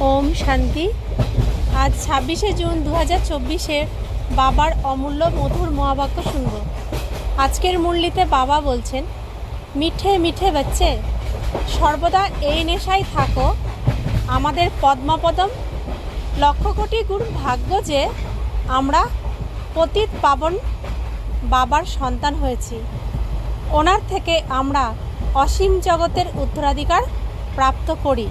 ওম শান্তি। আজ 26শে জুন 2024 বাবার অমূল্য মধুর মহাবাক্য শুনব। আজকের মুরলিতে বাবা বলছেন, মিঠে মিঠে বাচ্চে, সর্বদা এই নেশায় থাকো। আমাদের পদ্মপদম লক্ষ কোটি গুণ ভাগ্য যে আমরা পতিত পাবন বাবার সন্তান হয়েছি। ওনার থেকে আমরা অসীম জগতের উত্তরাধিকার প্রাপ্ত করি।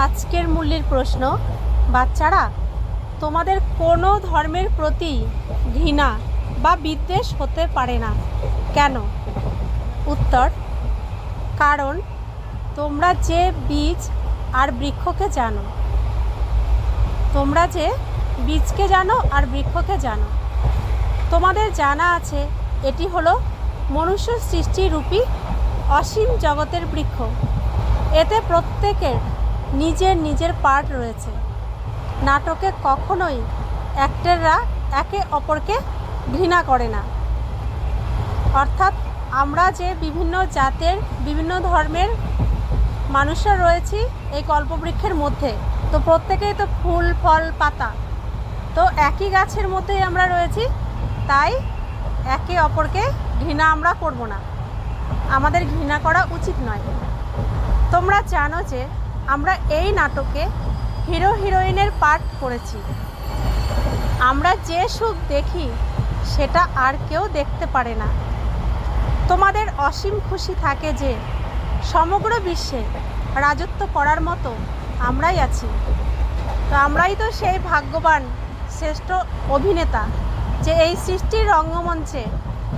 আজকের মূল্যের প্রশ্ন, বাচ্চারা, তোমাদের কোনো ধর্মের প্রতি ঘৃণা বা বিদ্বেষ হতে পারে না কেন? উত্তর, কারণ তোমরা যে বীজ আর বৃক্ষকে জানো। তোমরা যে বীজকে জানো আর বৃক্ষকে জানো। তোমাদের জানা আছে এটি হলো মনুষ্য সৃষ্টিরূপী অসীম জগতের বৃক্ষ। এতে প্রত্যেকের নিজের নিজের পার্ট রয়েছে। নাটকে কখনোই অ্যাক্টররা একে অপরকে ঘৃণা করে না। অর্থাৎ আমরা যে বিভিন্ন জাতের বিভিন্ন ধর্মের মানুষরা রয়েছি এই কল্পবৃক্ষের মধ্যে, তো প্রত্যেকেই তো ফুল ফল পাতা, তো একই গাছের মধ্যেই আমরা রয়েছি। তাই একে অপরকে ঘৃণা আমরা করব না, আমাদের ঘৃণা করা উচিত নয়। তোমরা জানো যে আমরা এই নাটকে হিরো হিরোইনের পার্ট করেছি। আমরা যে সুখ দেখি সেটা আর কেউ দেখতে পারে না। তোমাদের অসীম খুশি থাকে যে সমগ্র বিশ্বে রাজত্ব করার মতো আমরাই আছি। তো আমরাই তো সেই ভাগ্যবান শ্রেষ্ঠ অভিনেতা যে এই সৃষ্টির রঙ্গমঞ্চে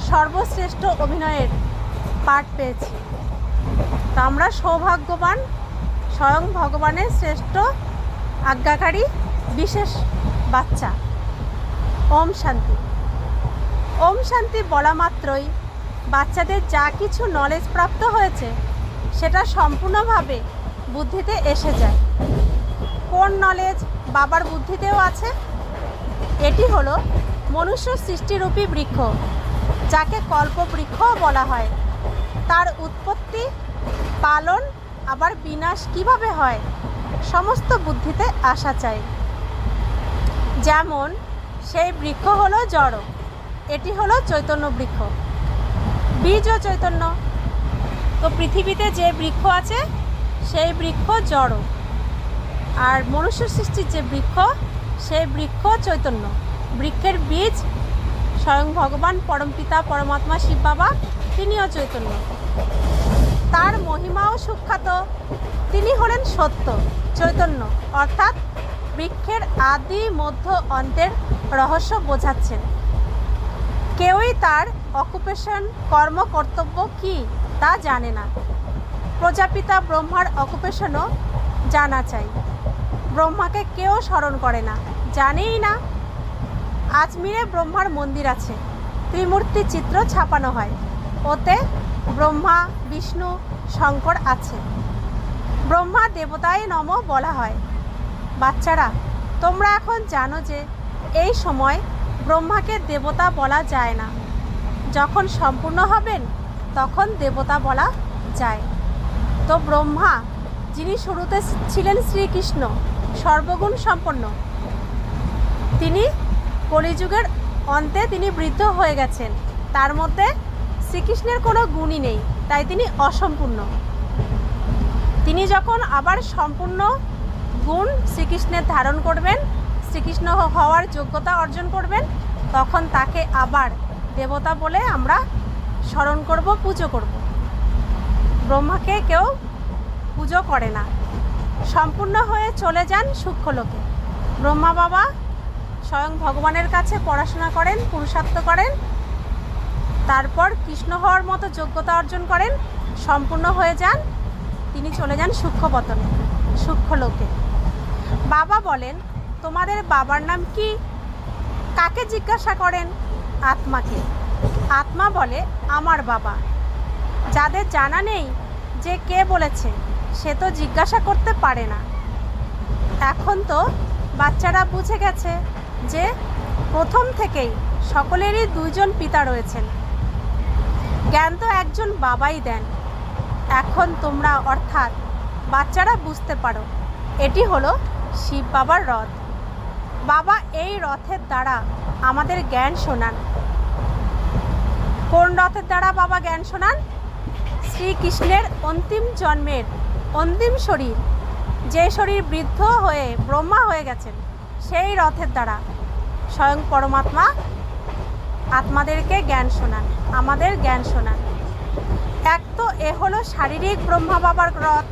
সর্বশ্রেষ্ঠ অভিনয়ের পাঠ পেয়েছি। তো আমরা সৌভাগ্যবান, স্বয়ং ভগবানের শ্রেষ্ঠ আজ্ঞাকারী বিশেষ বাচ্চা। ওম শান্তি। ওম শান্তি বলা মাত্রই বাচ্চাদের যা কিছু নলেজ প্রাপ্ত হয়েছে সেটা সম্পূর্ণভাবে বুদ্ধিতে এসে যায়। কোন নলেজ বাবার বুদ্ধিতেও আছে? এটি হলো মনুষ্য সৃষ্টিরূপী বৃক্ষ, যাকে কল্পবৃক্ষও বলা হয়। তার উৎপত্তি, পালন, আবার বিনাশ কিভাবে হয় সমস্ত বুদ্ধিতে আসা চাই। যেমন সেই বৃক্ষ হলো জড়, এটি হলো চৈতন্য বৃক্ষ, বীজ ও চৈতন্য। তো পৃথিবীতে যে বৃক্ষ আছে সেই বৃক্ষ জড়, আর মনুষ্য সৃষ্টির যে বৃক্ষ সেই বৃক্ষ চৈতন্য। বৃক্ষের বীজ স্বয়ং ভগবান পরমপিতা পরমাত্মা শিব বাবা, তিনিও চৈতন্য। তার মহিমাও সুখ্যাত। তিনি হলেন সত্য চৈতন্য, অর্থাৎ বৃক্ষের আদি মধ্য অন্তের রহস্য বোঝাচ্ছেন। কেউই তার অকুপেশন, কর্ম, কর্তব্য কি তা জানে না। প্রজাপিতা ব্রহ্মার অকুপেশনও জানা চাই। ব্রহ্মাকে কেউ স্মরণ করে না, জানেই না। আজমিরে ব্রহ্মার মন্দির আছে, ত্রিমূর্তি চিত্র ছাপানো হয়। ওতে ব্রহ্মা, বিষ্ণু, শঙ্কর আছে। ব্রহ্মা দেবতায় নম বলা হয়। বাচ্চারা, তোমরা এখন জানো যে এই সময় ব্রহ্মাকে দেবতা বলা যায় না। যখন সম্পূর্ণ হবেন তখন দেবতা বলা যায়। তো ব্রহ্মা, যিনি শুরুতে ছিলেন শ্রীকৃষ্ণ, সর্বগুণ সম্পন্ন, তিনি কলিযুগের অন্তে তিনি বৃদ্ধ হয়ে গেছেন। তার মধ্যে শ্রীকৃষ্ণের কোনো গুণই নেই, তাই তিনি অসম্পূর্ণ। তিনি যখন আবার সম্পূর্ণ গুণ শ্রীকৃষ্ণের ধারণ করবেন, শ্রীকৃষ্ণ হওয়ার যোগ্যতা অর্জন করবেন, তখন তাকে আবার দেবতা বলে আমরা স্মরণ করব, পুজো করব। ব্রহ্মাকে কেউ পুজো করে না। সম্পূর্ণ হয়ে চলে যান সূক্ষ্মলোকে। ব্রহ্মা বাবা স্বয়ং ভগবানের কাছে পড়াশোনা করেন, পুরুষার্থ করেন, তারপর কৃষ্ণ হওয়ার মতো যোগ্যতা অর্জন করেন, সম্পূর্ণ হয়ে যান, তিনি চলে যান সূক্ষ্মপতনে, সূক্ষ্মলোকে। বাবা বলেন, তোমাদের বাবার নাম কি? কাকে জিজ্ঞাসা করেন? আত্মাকে। আত্মা বলে, আমার বাবা। যাদের জানা নেই যে কে বলেছে, সে তো জিজ্ঞাসা করতে পারে না। এখন তো বাচ্চারা বুঝে গেছে যে প্রথম থেকেই সকলেরই দুইজন পিতা রয়েছেন। জ্ঞান তো একজন বাবাই দেন। এখন তোমরা অর্থাৎ বাচ্চারা বুঝতে পারো এটি হলো শিব বাবার রথ। বাবা এই রথের দ্বারা আমাদের জ্ঞান শোনান। কোন রথের দ্বারা বাবা জ্ঞান শোনান? শ্রীকৃষ্ণের অন্তিম জন্মের অন্তিম শরীর, যে শরীর বৃদ্ধ হয়ে ব্রহ্মা হয়ে গেছেন, সেই রথের দ্বারা স্বয়ং পরমাত্মা আত্মাদেরকে জ্ঞান শোনান, আমাদের জ্ঞান শোনান। এক তো এ হলো শারীরিক ব্রহ্মা বাবার রথ,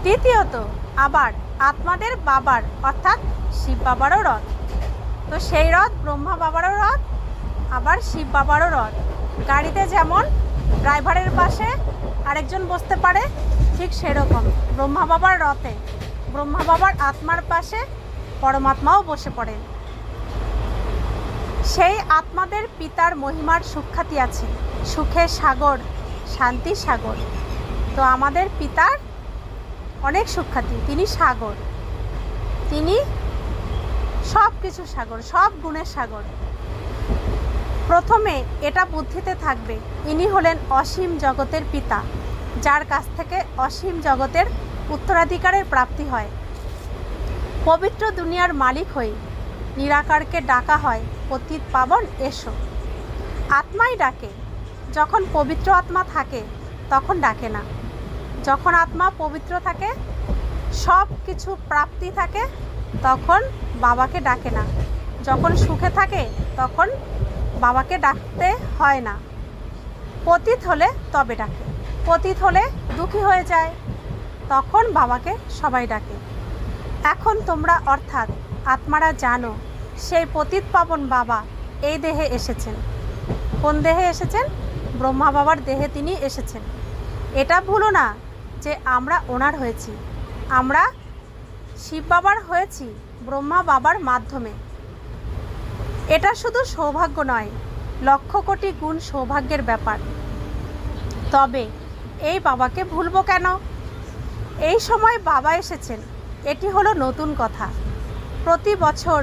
দ্বিতীয়ত আবার আত্মাদের বাবার অর্থাৎ শিব বাবারও রথ। তো সেই রথ ব্রহ্মা বাবারও রথ, আবার শিব বাবারও রথ। গাড়িতে যেমন ড্রাইভারের পাশে আরেকজন বসতে পারে, ঠিক সেরকম ব্রহ্মা বাবার রথে ব্রহ্মা বাবার আত্মার পাশে পরমাত্মাও বসে পড়েন। সেই আত্মাদের পিতার মহিমার সুখ্যাতি আছে, সুখের সাগর, শান্তির সাগর। তো আমাদের পিতার অনেক সুখ্যাতি, তিনি সাগর, তিনি সব কিছু সাগর, সব গুণের সাগর। প্রথমে এটা বুদ্ধিতে থাকবে, ইনি হলেন অসীম জগতের পিতা, যার কাছ থেকে অসীম জগতের উত্তরাধিকারের প্রাপ্তি হয়। পবিত্র দুনিয়ার মালিক হয়ে নিরাকারকে ডাকা হয়, পতিত পাবন এসো। আত্মাই ডাকে, যখন পবিত্র আত্মা থাকে তখন ডাকে না। যখন আত্মা পবিত্র থাকে, সব কিছু প্রাপ্তি থাকে, তখন বাবাকে ডাকে না। যখন সুখে থাকে তখন বাবাকে ডাকতে হয় না। পতিত হলে তবে ডাকে, পতিত হলে দুঃখী হয়ে যায়, তখন বাবাকে সবাই ডাকে। এখন তোমরা অর্থাৎ আত্মারা জানো সেই পতিত পাবন বাবা এই দেহে এসেছেন। কোন দেহে এসেছেন? ব্রহ্মা বাবার দেহে তিনি এসেছেন। এটা ভুলো না যে আমরা ওনার হয়েছি, আমরা শিব বাবার হয়েছি ব্রহ্মা বাবার মাধ্যমে। এটা শুধু সৌভাগ্য নয়, লক্ষ কোটি গুণ সৌভাগ্যের ব্যাপার। তবে এই বাবাকে ভুলবো কেন? এই সময় বাবা এসেছেন, এটি হলো নতুন কথা। প্রতি বছর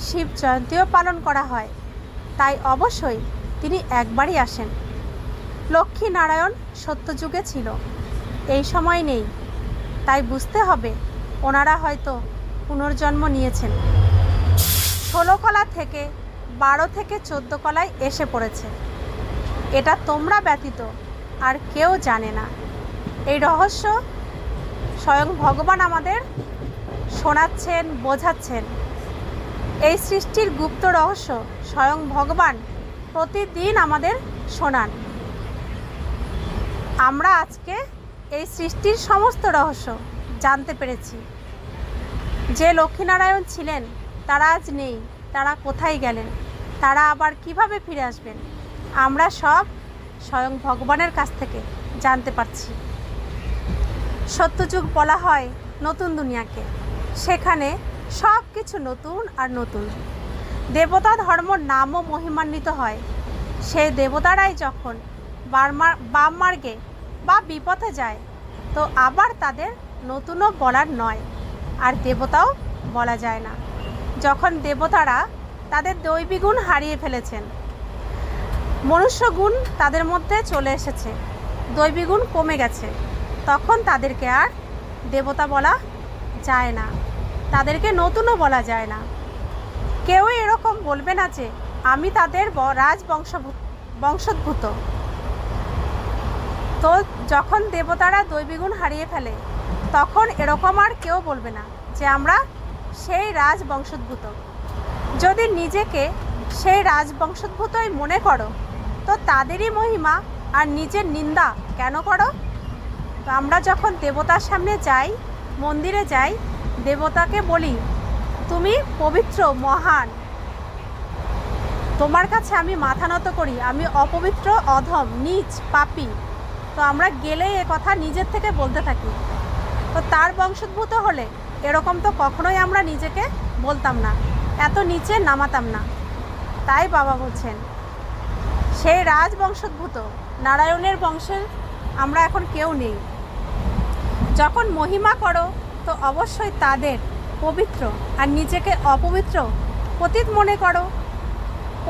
শিব জয়ন্তীও পালন করা হয়, তাই অবশ্যই তিনি একবারই আসেন। লক্ষ্মী নারায়ণ সত্যযুগে ছিল, এই সময় নেই, তাই বুঝতে হবে ওনারা হয়তো পুনর্জন্ম নিয়েছেন। 16 কলা থেকে 12 থেকে 14 কলায় এসে পড়েছে। এটা তোমরা ব্যতীত আর কেউ জানে না। এই রহস্য স্বয়ং ভগবান আমাদের শোনাচ্ছেন, বোঝাচ্ছেন। এই সৃষ্টির গুপ্ত রহস্য স্বয়ং ভগবান প্রতিদিন আমাদের শোনান। আমরা আজকে এই সৃষ্টির সমস্ত রহস্য জানতে পেরেছি। যে লক্ষ্মীনারায়ণ ছিলেন তারা আজ নেই, তারা কোথায় গেলেন, তারা আবার কিভাবে ফিরে আসবেন, আমরা সব স্বয়ং ভগবানের কাছ থেকে জানতে পারছি। সত্যযুগ বলা হয় নতুন দুনিয়াকে, সেখানে সব কিছু নতুন আর নতুন। দেবতা ধর্ম নামও মহিমান্বিত হয়। সেই দেবতারাই যখন বাম মার্গে বা বিপথে যায়, তো আবার তাদের নতুনও বলার নয়, আর দেবতাও বলা যায় না। যখন দেবতারা তাদের দৈবী গুণ হারিয়ে ফেলেছেন, মনুষ্য গুণ তাদের মধ্যে চলে এসেছে, দৈবী গুণ কমে গেছে, তখন তাদেরকে আর দেবতা বলা যায় না, তাদেরকে নতুনও বলা যায় না। কেউ এরকম বলবে না যে আমি তাদের বংশোদ্ভূত। তো যখন দেবতারা দৈবী গুণ হারিয়ে ফেলে, তখন এরকম আর কেউ বলবে না যে আমরা সেই রাজবংশোদ্ভূত। যদি নিজেকে সেই রাজবংশোদ্ভূতই মনে করো, তো তাদেরই মহিমা আর নিজের নিন্দা কেন করো? তো আমরা যখন দেবতার সামনে যাই, মন্দিরে যাই, দেবতাকে বলি তুমি পবিত্র, মহান, তোমার কাছে আমি মাথা নত করি, আমি অপবিত্র, অধম, নীচ, পাপী। তো আমরা গেলেই এ কথা নিজের থেকে বলতে থাকি। তো তার বংশোদ্ভূত হলে এরকম তো কখনোই আমরা নিজেকে বলতাম না, এত নিচে নামাতাম না। তাই বাবা বলছেন সেই রাজবংশোদ্ভূত নারায়ণের বংশের আমরা এখন কেউ নেই। যখন মহিমা করো তো অবশ্যই তাদের পবিত্র আর নিজেকে অপবিত্র, পতিত মনে করো।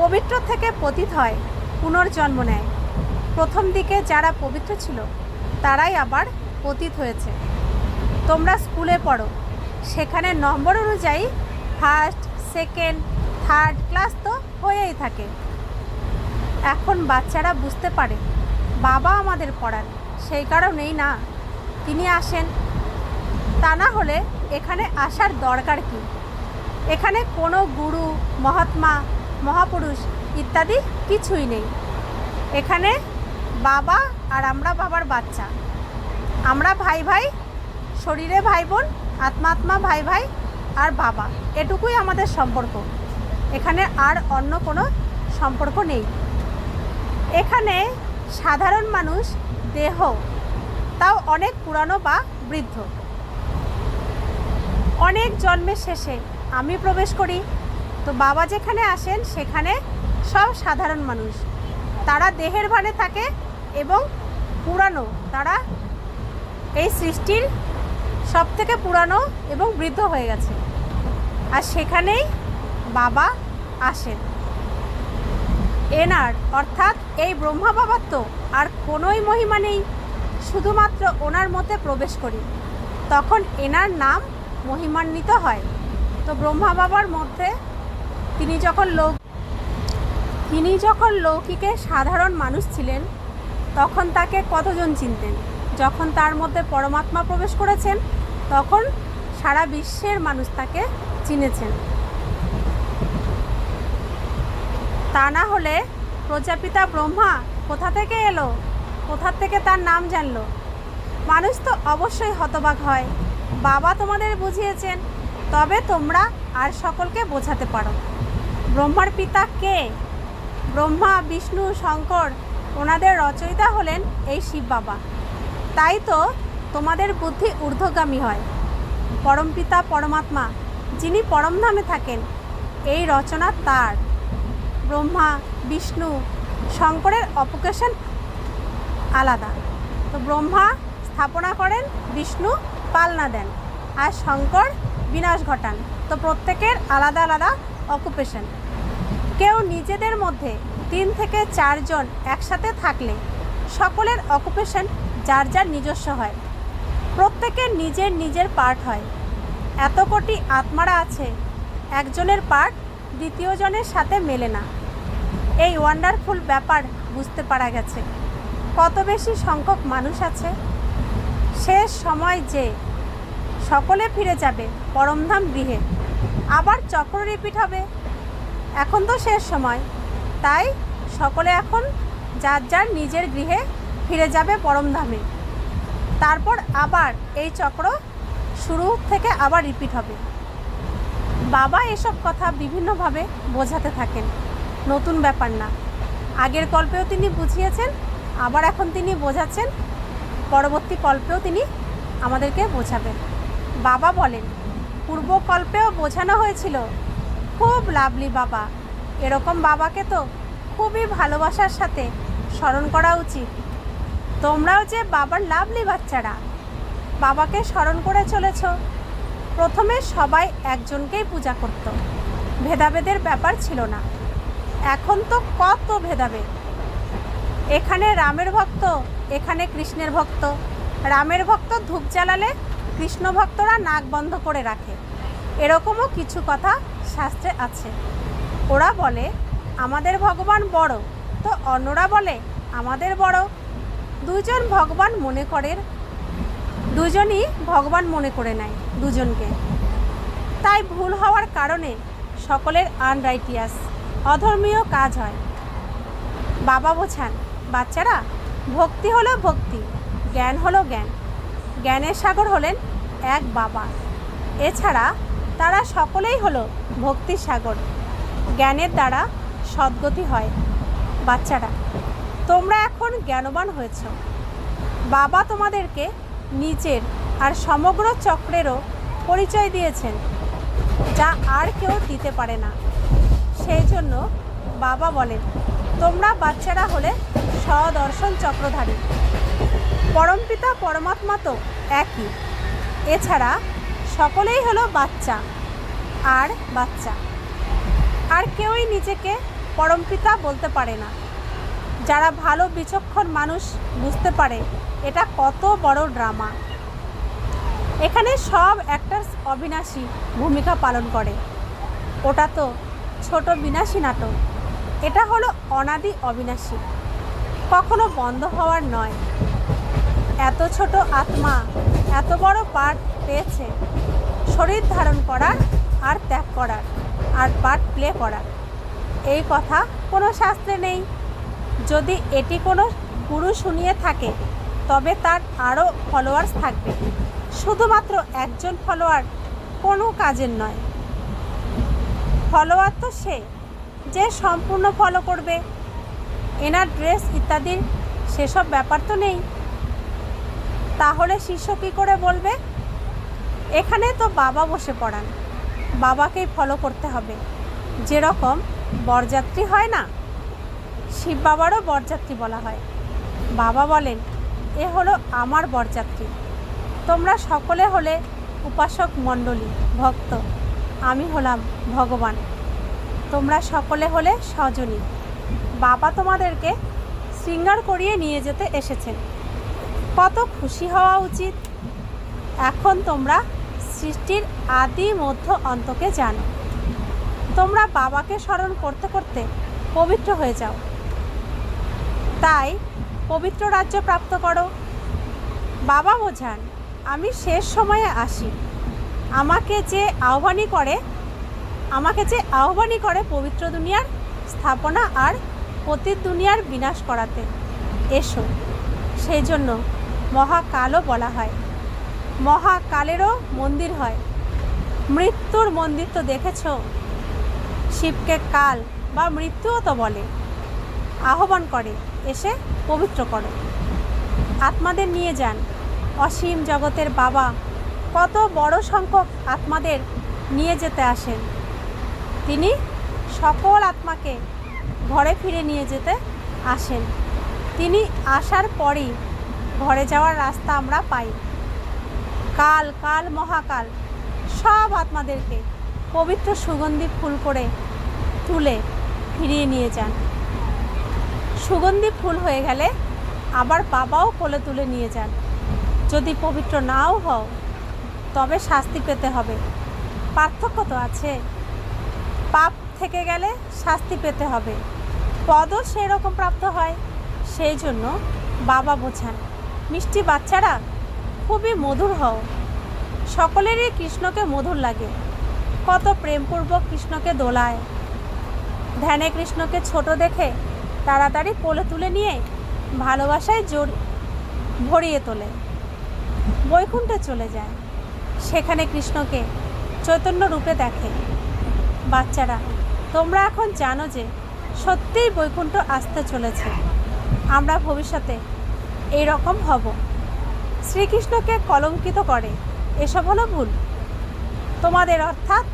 পবিত্র থেকে পতিত হয়, পুনর্জন্ম নেয়। প্রথম দিকে যারা পবিত্র ছিল তারাই আবার পতিত হয়েছে। তোমরা স্কুলে পড়ো, সেখানে নম্বর অনুযায়ী ফার্স্ট, সেকেন্ড, থার্ড ক্লাস তো হয়েই থাকে। এখন বাচ্চারা বুঝতে পারে বাবা আমাদের পড়ান, সেই কারণেই না তিনি আসেন। তা না হলে এখানে আসার দরকার কি? এখানে কোনো গুরু, মহাত্মা, মহাপুরুষ ইত্যাদি কিছুই নেই। এখানে বাবা আর আমরা বাবার বাচ্চা। আমরা ভাই ভাই, শরীরে ভাই বোন, আত্মা আত্মা ভাই ভাই আর বাবা, এটুকুই আমাদের সম্পর্ক। এখানে আর অন্য কোনো সম্পর্ক নেই। এখানে সাধারণ মানুষ দেহ, তাও অনেক পুরানো বা বৃদ্ধ। অনেক জন্মের শেষে আমি প্রবেশ করি, তো বাবা যেখানে আসেন সেখানে সব সাধারণ মানুষ। তারা দেহের ভানে থাকে এবং পুরানো, তারা এই সৃষ্টির সব থেকে পুরানো এবং বৃদ্ধ হয়ে গেছে। আর সেখানেই বাবা আসেন। এনার অর্থাৎ এই ব্রহ্মা বাবার তো আর কোনোই মহিমা নেই, শুধুমাত্র ওনার মধ্যে প্রবেশ করি, তখন এনার নাম মহিমান্বিত হয়। তো ব্রহ্মা বাবার মধ্যে তিনি যখন লৌকিকে সাধারণ মানুষ ছিলেন, তখন তাকে কতজন চিনতেন? যখন তার মধ্যে পরমাত্মা প্রবেশ করেছেন, তখন সারা বিশ্বের মানুষ তাকে চিনেছেন। তা না হলে প্রজাপিতা ব্রহ্মা কোথা থেকে এলো, কোথা থেকে তার নাম জানলো? মানুষ তো অবশ্যই হতবাক হয়। বাবা তোমাদের বুঝিয়েছেন, তবে তোমরা আর সকলকে বোঝাতে পারো। ব্রহ্মার পিতা কে? ব্রহ্মা, বিষ্ণু, শঙ্কর, ওনাদের রচয়িতা হলেন এই শিব বাবা। তাই তো তোমাদের বুদ্ধি ঊর্ধ্বগামী হয়। পরমপিতা পরমাত্মা, যিনি পরমধামে থাকেন, এই রচনা তার। ব্রহ্মা, বিষ্ণু, শঙ্করের অপোকেশন আলাদা। তো ব্রহ্মা স্থাপনা করেন, বিষ্ণু পালনা দেন, আর শঙ্কর বিনাশ ঘটান। তো প্রত্যেকের আলাদা আলাদা অকুপেশন। কেউ নিজেদের মধ্যে 3 থেকে 4 জন একসাথে থাকলে সকলের অকুপেশন যার যার নিজস্ব হয়, প্রত্যেকের নিজের নিজের পার্ট হয়। এত কোটি আত্মারা আছে, একজনের পার্ট দ্বিতীয় জনের সাথে মেলে না। এই ওয়ান্ডারফুল ব্যাপার বুঝতে পারা গেছে। কত বেশি সংখ্যক মানুষ আছে। শেষ সময় যে সকলে ফিরে যাবে পরমধাম গৃহে, আবার চক্র রিপিট হবে। এখন তো শেষ সময়, তাই সকলে এখন যার যার নিজের গৃহে ফিরে যাবে পরমধামে। তারপর আবার এই চক্র শুরু থেকে আবার রিপিট হবে। বাবা এসব কথা বিভিন্নভাবে বোঝাতে থাকেন, নতুন ব্যাপার না। আগের কল্পেও তিনি বুঝিয়েছেন, আবার এখন তিনি বোঝাচ্ছেন, পরবর্তী কল্পেও তিনি আমাদেরকে বোঝাবেন। বাবা বলেন, পূর্বকল্পেও বোঝানো হয়েছিল। খুব লাভলি বাবা। এরকম বাবাকে তো খুবই ভালোবাসার সাথে স্মরণ করা উচিত। তোমরাও যে বাবার লাভলি বাচ্চারা, বাবাকে স্মরণ করে চলেছ। প্রথমে সবাই একজনকেই পূজা করত, ভেদাভেদের ব্যাপার ছিল না। এখন তো কত ভেদাভেদ। এখানে রামের ভক্ত, এখানে কৃষ্ণের ভক্ত। রামের ভক্ত ধূপ জ্বালালে কৃষ্ণ ভক্তরা নাক বন্ধ করে রাখে, এরকমও কিছু কথা শাস্ত্রে আছে। ওরা বলে আমাদের ভগবান বড়, তো অন্যরা বলে আমাদের বড়। দুজন ভগবান মনে করেন, দুজনই ভগবান মনে করে নেয় দুজনকে। তাই ভুল হওয়ার কারণে সকলের আনরাইটিয়াস, অধর্মীয় কাজ হয়। বাবা বোঝান, বাচ্চারা, ভক্তি হলো ভক্তি, জ্ঞান হলো জ্ঞান। জ্ঞানের সাগর হলেন এক বাবা। এছাড়া তারা সকলেই হলো ভক্তির সাগর। জ্ঞানের দ্বারা সদ্গতি হয়। বাচ্চারা, তোমরা এখন জ্ঞানবান হয়েছ। বাবা তোমাদেরকে নিজের আর সমগ্র চক্রেরও পরিচয় দিয়েছেন, যা আর কেউ দিতে পারে না। সেই জন্য বাবা বলেন, তোমরা বাচ্চারা হলে স্বদর্শন চক্রধারী। পরমপিতা পরমাত্মা তো একই। এছাড়া সকলেই হলো বাচ্চা আর বাচ্চা। আর কেউই নিজেকে পরমপিতা বলতে পারে না। যারা ভালো বিচক্ষণ মানুষ বুঝতে পারে এটা কত বড় ড্রামা। এখানে সব অ্যাক্টার্স অবিনাশী ভূমিকা পালন করে। ওটা তো ছোট বিনাশী নাটক, এটা হলো অনাদি অবিনাশী, কখনো বন্ধ হওয়ার নয়। এত ছোট আত্মা এত বড় পার্ট পেয়েছে, শরীর ধারণ করার আর ত্যাগ করার আর পার্ট প্লে করার। এই কথা কোনো শাস্ত্রে নেই। যদি এটি কোনো গুরু শুনিয়ে থাকে তবে তার আরও ফলোয়ার্স থাকবে। শুধুমাত্র একজন ফলোয়ার কোনো কাজের নয়। ফলোয়ার তো সে যে সম্পূর্ণ ফলো করবে। এনার ড্রেস ইত্যাদির সেসব ব্যাপার তো নেই। তাহলে শিষ্য কী করে বলবে? এখানে তো বাবা বসে পড়ান, বাবাকেই ফলো করতে হবে। যেরকম বরযাত্রী হয় না, শিব বাবারও বরযাত্রী বলা হয়। বাবা বলেন, এ হলো আমার বরযাত্রী। তোমরা সকলে হলে উপাসক মণ্ডলী, ভক্ত। আমি হলাম ভগবান। তোমরা সকলে হলে স্বজনী। বাবা তোমাদেরকে শৃঙ্গার করিয়ে নিয়ে যেতে এসেছেন। কত খুশি হওয়া উচিত। এখন তোমরা সৃষ্টির আদি মধ্য অন্তকে জানো। তোমরা বাবাকে স্মরণ করতে করতে পবিত্র হয়ে যাও। তাই পবিত্র রাজ্য প্রাপ্ত করো। বাবা বোঝান, আমি শেষ সময়ে আসি। আমাকে যে আহ্বানী করে পবিত্র দুনিয়ার স্থাপনা আর পতিত দুনিয়ার বিনাশ করাতে এসো। সেই জন্য মহাকালও বলা হয়। মহাকালেরও মন্দির হয়। মৃত্যুর মন্দির তো দেখেছ। শিবকে কাল বা মৃত্যুও তো বলে। আহ্বান করে, এসে পবিত্র করো। আত্মাদের নিয়ে যান। অসীম জগতের বাবা কত বড় সংখ্যক আত্মাদের নিয়ে যেতে আসেন। তিনি সকল আত্মাকে ঘরে ফিরে নিয়ে যেতে আসেন। তিনি আসার পরই ঘরে যাওয়ার রাস্তা আমরা পাই। কাল কাল মহাকাল সব আত্মাদেরকে পবিত্র সুগন্ধি ফুল করে তুলে ফিরিয়ে নিয়ে যান। সুগন্ধি ফুল হয়ে গেলে আবার বাবাও কোলে তুলে নিয়ে যান। যদি পবিত্র নাও হও তবে শাস্তি পেতে হবে। পার্থক্য তো আছে। পাপ থেকে গেলে শাস্তি পেতে হবে, পদও সেই রকম প্রাপ্ত হয়। সেই জন্য বাবা বোঝান, মিষ্টি বাচ্চারা খুবই মধুর হও। সকলেরই কৃষ্ণকে মধুর লাগে। কত প্রেমপূর্বক কৃষ্ণকে দোলায়। ধ্যানে কৃষ্ণকে ছোট দেখে তাড়াতাড়ি কোলে তুলে নিয়ে ভালোবাসায় ভরিয়ে তোলে। বৈকুণ্ঠে চলে যায়, সেখানে কৃষ্ণকে চৈতন্য রূপে দেখে। বাচ্চারা, তোমরা এখন জানো যে সত্যিই বৈকুণ্ঠ আসতে চলেছে। আমরা ভবিষ্যতে এই রকম হব। শ্রীকৃষ্ণকে কলঙ্কিত করে এসব হলো ভুল। তোমাদের অর্থাৎ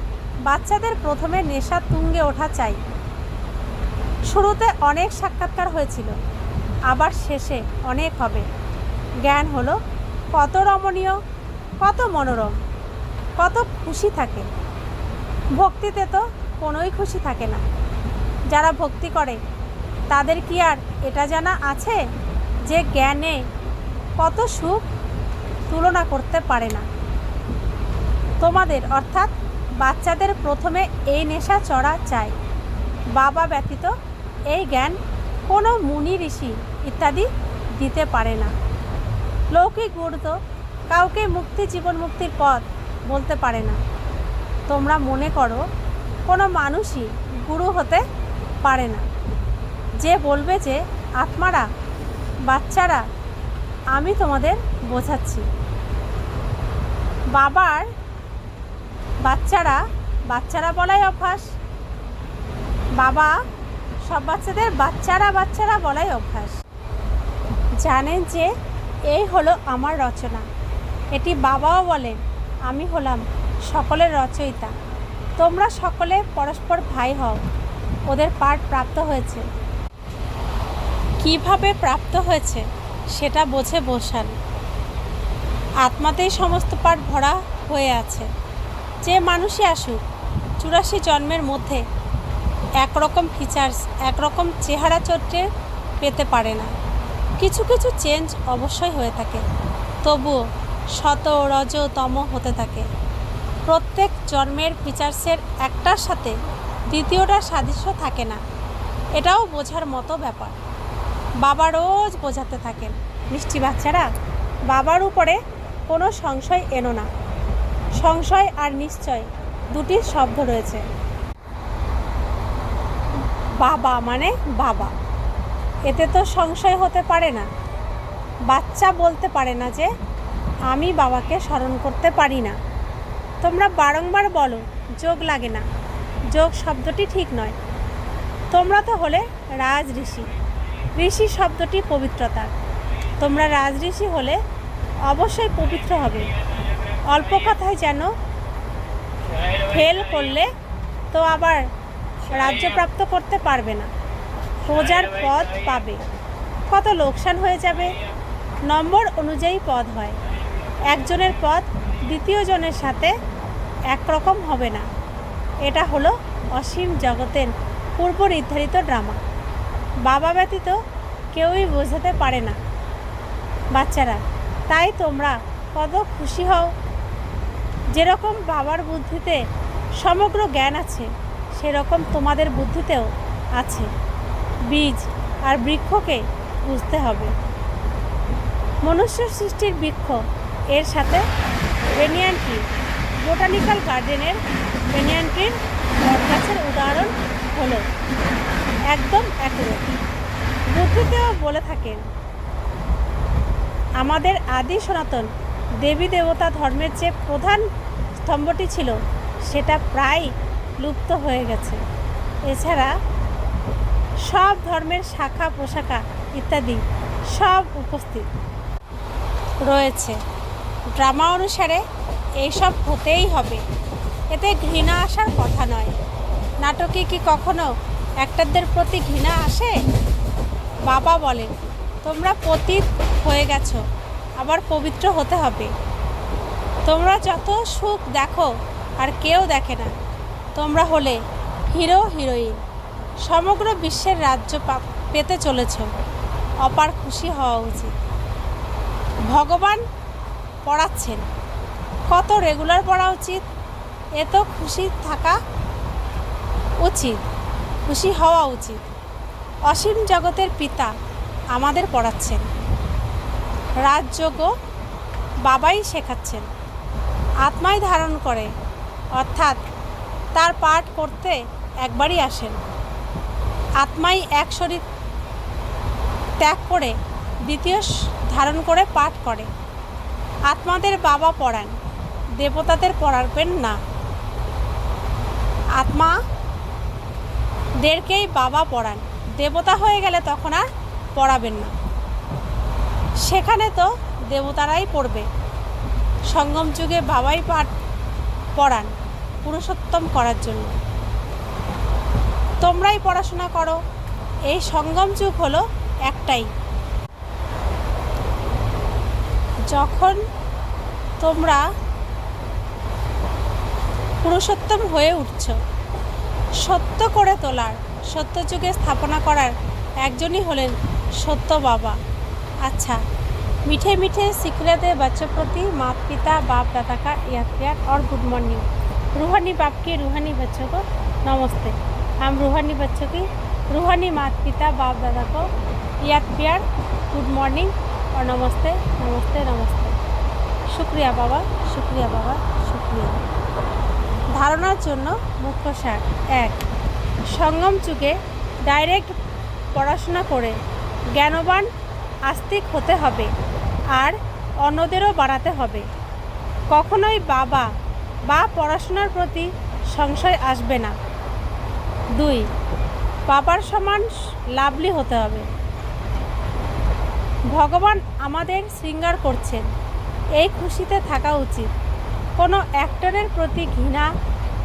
বাচ্চাদের প্রথমে নেশা তুঙ্গে ওঠা চাই। শুরুতে অনেক সাক্ষাৎকার হয়েছিল, আবার শেষে অনেক হবে। জ্ঞান হলো কত রমণীয়, কত মনোরম, কত খুশি থাকে। ভক্তিতে তো কোনোই খুশি থাকে না। যারা ভক্তি করে তাদের কি আর এটা জানা আছে যে জ্ঞানে কত সুখ তুলনা করতে পারে না। তোমাদের অর্থাৎ বাচ্চাদের প্রথমে এই নেশা চড়া চাই। বাবা ব্যতীত এই জ্ঞান কোনো মুনি ঋষি ইত্যাদি দিতে পারে না। লৌকিক গুরু তো কাউকে মুক্তি, জীবন মুক্তির পথ বলতে পারে না। তোমরা মনে করো কোনো মানুষই গুরু হতে পারে না। যে বলবে যে আত্মারা, বাচ্চারা, আমি তোমাদের বোঝাচ্ছি। বাবার বাচ্চারা বলাই অভ্যাস। বাবা সব বাচ্চাদের বাচ্চারা বলাই অভ্যাস। জানেন যে এই হলো আমার রচনা। এটি বাবাও বলেন, আমি হলাম সকলের রচয়িতা। তোমরা সকলে পরস্পর ভাই হও। ওদের পাঠ প্রাপ্ত হয়েছে। কিভাবে প্রাপ্ত হয়েছে সেটা বোঝে বসান। আত্মাতেই সমস্ত পাঠ ভরা হয়ে আছে। যে মানুষই আসুক, 84 জন্মের মধ্যে একরকম ফিচার্স, একরকম চেহারা চরিত্রের পেতে পারে না। কিছু কিছু চেঞ্জ অবশ্যই হয়ে থাকে, তবুও শত রজ তম হতে থাকে। প্রত্যেক জন্মের ফিচার্সের একটার সাথে দ্বিতীয়টার সাদৃশ্য থাকে না, এটাও বোঝার মতো ব্যাপার। বাবা রোজ বোঝাতে থাকেন, মিষ্টি বাচ্চারা, বাবার উপরে কোনো সংশয় এনো না। সংশয় আর নিশ্চয় দুটি শব্দ রয়েছে। বাবা মানে বাবা, এতে তো সংশয় হতে পারে না। বাচ্চা বলতে পারে না যে আমি বাবাকে স্মরণ করতে পারি না। তোমরা বারংবার বলো যোগ লাগে না, যোগ শব্দটি ঠিক নয়। তোমরা তো হলে রাজ ঋষি, ঋষি শব্দটি পবিত্রতার। তোমরা রাজ ঋষি হলে অবশ্যই পবিত্র হবে। অল্প কথায় যেন ফেল করলে তো আবার রাজ্যপ্রাপ্ত করতে পারবে না, প্রজার পদ পাবে, কত লোকসান হয়ে যাবে। নম্বর অনুযায়ী পদ হয়, একজনের পদ দ্বিতীয় জনের সাথে একরকম হবে না। এটা হলো অসীম জগতের পূর্ব নির্ধারিত ড্রামা। বাবা ব্যতীত কেউই বোঝাতে পারে না বাচ্চারা। তাই তোমরা কত খুশি হও। যেরকম বাবার বুদ্ধিতে সমগ্র জ্ঞান আছে, সেরকম তোমাদের বুদ্ধিতেও আছে। বীজ আর বৃক্ষকে বুঝতে হবে। মনুষ্য সৃষ্টির বৃক্ষ, এর সাথে বেনিয়ান ট্রি, বোটানিক্যাল গার্ডেনের বেনিয়ান ট্রির বটগাছের উদাহরণ হলো একদম একরূপ। বুদ্ধিতেও বলে থাকেন, আমাদের আদি সনাতন দেবী দেবতা ধর্মের যে প্রধান স্তম্ভটি ছিল, সেটা প্রায় লুপ্ত হয়ে গেছে। এছাড়া সব ধর্মের শাখা প্রশাখা ইত্যাদি সব উপস্থিত রয়েছে। ড্রামা অনুসারে এইসব হতেই হবে, এতে ঘৃণা আসার কথা নয়। নাটকে কি কখনো অ্যাক্টরদের প্রতি ঘৃণা আসে? বাবা বলেন, তোমরা পতিত হয়ে গেছো, আবার পবিত্র হতে হবে। তোমরা যত সুখ দেখো আর কেউ দেখে না, তোমরা হলে হিরো হিরোইন, সমগ্র বিশ্বের রাজ্য পেতে চলেছ। অপার খুশি হওয়া উচিত। ভগবান পড়াচ্ছেন, কত রেগুলার পড়া উচিত, এত খুশি থাকা উচিত, খুশি হওয়া উচিত। অসীম জগতের পিতা আমাদের পড়াচ্ছেন। রাজযোগ বাবাই শেখাচ্ছেন। আত্মাই ধারণ করে, অর্থাৎ তার পাঠ করতে একবারই আসেন। আত্মাই এক শরীর ত্যাগ করে দ্বিতীয় ধারণ করে পাঠ করে। আত্মাদের বাবা পড়ান, দেবতাদের পড়াবেন না। আত্মাদেরকেই বাবা পড়ান, দেবতা হয়ে গেলে তখন আর পড়াবেন না। সেখানে তো দেবতারাই পড়বে। সঙ্গম যুগে বাবাই পাঠ পড়ান পুরুষোত্তম করার জন্য। তোমরাই পড়াশোনা করো। এই সঙ্গম যুগ হলো একটাই। যখন তোমরা পুরুষোত্তম হয়ে উঠছ, সত্য করে তোলার, সত্য যুগে স্থাপনা করার একজনই হলেন সত্য বাবা। अच्छा, मीठे मीठे सिखलाते बच्चों प्रति माता पिता बाप दादा का याद प्यार और गुड मॉर्निंग। रूहानी बाप के रूहानी बच्चों को नमस्ते। हम रूहानी बच्चों की रूहानी माता पिता बाप दादा को याद प्यार, गुड मॉर्निंग और नमस्ते नमस्ते नमस्ते। शुक्रिया बाबा, शुक्रिया बाबा, शुक्रिया। धारणार जन्य मुख्य सार एक, संगम जुगे डायरेक्ट पढ़ाशोना करे ज्ञानवान आस्तिक होते हबे और अन्यदेरो बाड़ाते हबे। कखनोई बाबा बा पढ़ाशोनार प्रति संशय आसबे ना। दुई, बाबार समान लाभली होते हबे। भगवान आमादेर श्रृंगार करछेन, এই খুশিতে থাকা উচিত। কোনো অ্যাক্টরের প্রতি ঘৃণা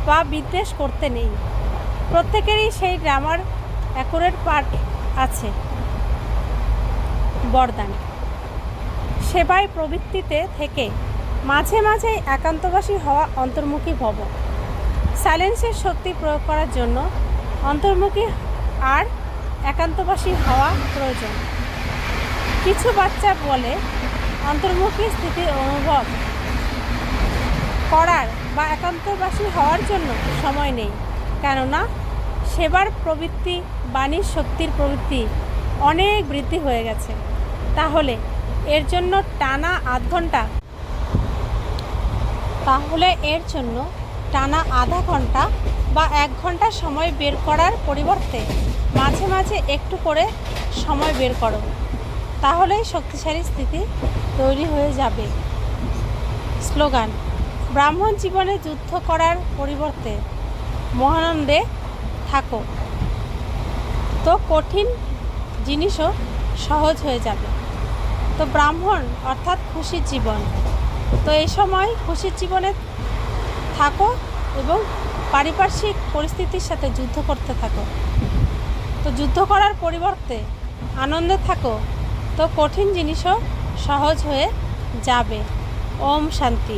বা বিদ্বেষ করতে নেই। প্রত্যেকেরই সেই ড্রামার অ্যাকুরেট পার্ট আছে। বরদান, সেবায় প্রবৃত্তিতে থেকে মাঝে মাঝে একান্তবাসী হওয়া অন্তর্মুখী ভব। সাইলেন্সের শক্তি প্রয়োগ করার জন্য অন্তর্মুখী আর একান্তবাসী হওয়া প্রয়োজন। কিছু বাচ্চা বলে অন্তর্মুখী স্থিতি অনুভব করার বা একান্তবাসী হওয়ার জন্য সময় নেই, কেননা সেবার প্রবৃত্তি, বাণীর শক্তির প্রবৃত্তি অনেক বৃদ্ধি হয়ে গেছে। তাহলে এর জন্য টানা আধা ঘন্টা বা 1 ঘন্টা সময় বের করার পরিবর্তে মাঝে মাঝে একটু করে সময় বের করো, তাহলেই শক্তিশালী স্থিতি তৈরি হয়ে যাবে। স্লোগান: ব্রাহ্মণ জীবনে যুদ্ধ করার পরিবর্তে মহানন্দে থাকো, তো কঠিন জিনিসও সহজ হয়ে যাবে। তো ব্রাহ্মণ অর্থাৎ খুশির জীবন। তো এই সময় খুশির জীবনে থাকো এবং পারিপার্শ্বিক পরিস্থিতির সাথে যুদ্ধ করতে থাকো। তো যুদ্ধ করার পরিবর্তে আনন্দে থাকো, তো কঠিন জিনিসও সহজ হয়ে যাবে। ওম শান্তি।